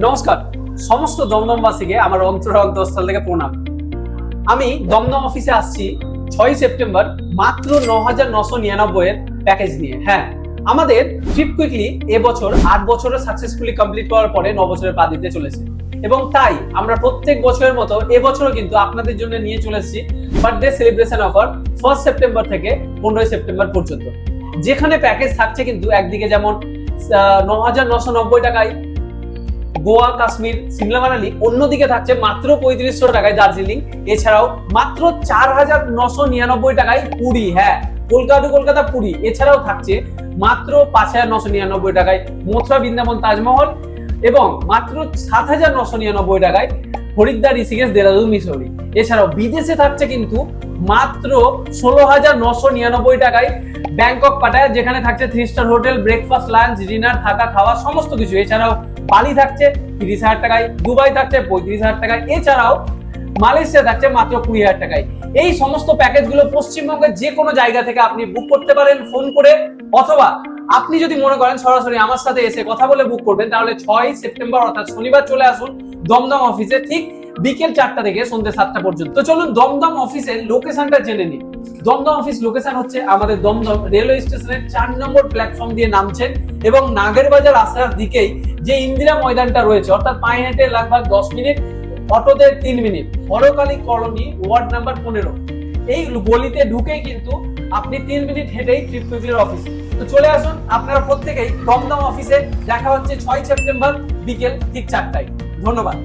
নমস্কার সমস্ত দমদমবাসীকে আমার অন্তরস্থল থেকে প্রণাম। আমি দমদম অফিসে আসছি 6 সেপ্টেম্বর মাত্র 9,999 এর প্যাকেজ নিয়ে। হ্যাঁ, আমাদের ট্রিপ কুইকলি এবছর 8 বছরের সাকসেসফুলি কমপ্লিট করার পরে 9 বছরের পা দিতে চলেছে, এবং তাই আমরা প্রত্যেক বছরের মতো এবছরও কিন্তু আপনাদের জন্য নিয়ে চলে এসেছি বার্থডে সেলিব্রেশন অফার 1 সেপ্টেম্বর থেকে 15 সেপ্টেম্বর পর্যন্ত, যেখানে প্যাকেজ থাকছে কিন্তু একদিকে যেমন 9,990 টাকায় গোয়া, কাশ্মীর, সিমলা, মানালি, অন্যদিকে থাকছে মাত্র 3500 টাকায় দার্জিলিং, এছাড়াও মাত্র 4,999 টাকায় পুরী। হ্যাঁ, কলকাতা পুরী। এছাড়াও থাকছে মাত্র 5,999 টাকায় মথুরা, বৃন্দাবন, তাজমহল, এবং মাত্র 7,999 টাকায় হরিদ্বার, ঋষিকেশ, দেরাদুন, মিসৌরি। এছাড়াও বিদেশে থাকছে কিন্তু মাত্র 16,999 টাকায় ব্যাংকক, পাটায়া, যেখানে থাকছে 3 star hotel, breakfast, lunch, dinner, থাকা, খাওয়া সমস্ত কিছু। এছাড়াও বালি থাকছে 30,000 টাকায়, দুবাই থাকছে 35,000 টাকায়, এছাড়াও মালয়েশিয়া থাকছে মাত্র 20,000 টাকায়। এই সমস্ত প্যাকেজগুলো পশ্চিমবঙ্গের যে কোনো জায়গা থেকে আপনি বুক করতে পারেন ফোন করে, অথবা আপনি যদি মনে করেন সরাসরি আমার সাথে এসে কথা বলে বুক করবেন, তাহলে 6 সেপ্টেম্বর অর্থাৎ শনিবার চলে আসুন দমদম অফিসে, ঠিক বিকেল 4টা থেকে সন্ধ্যে 7টা পর্যন্ত। তো চলুন দমদম অফিসের লোকেশনটা জেনে নিন। দমদম অফিস লোকেশন হচ্ছে আমাদের দমদম রেলওয়ে স্টেশনের 4 নম্বর প্ল্যাটফর্ম দিয়ে নামছেন এবং নাগেরবাজার আসার দিকেই যে ইন্দিরা ময়দানটা রয়েছে, অর্থাৎ পায়ে হেঁটে লাগভাগ 10 মিনিট, অটোতে 3 minute, Harkali colony, ward number 15, এই গলিতে ঢুকেই কিন্তু আপনি 3 মিনিট হেঁটেই ট্রিপ কুইকলির অফিস। তো চলে আসুন আপনারা প্রত্যেকেই দমদম অফিসে। দেখা হচ্ছে 6 সেপ্টেম্বর বিকেল ঠিক 4টায়। ধন্যবাদ।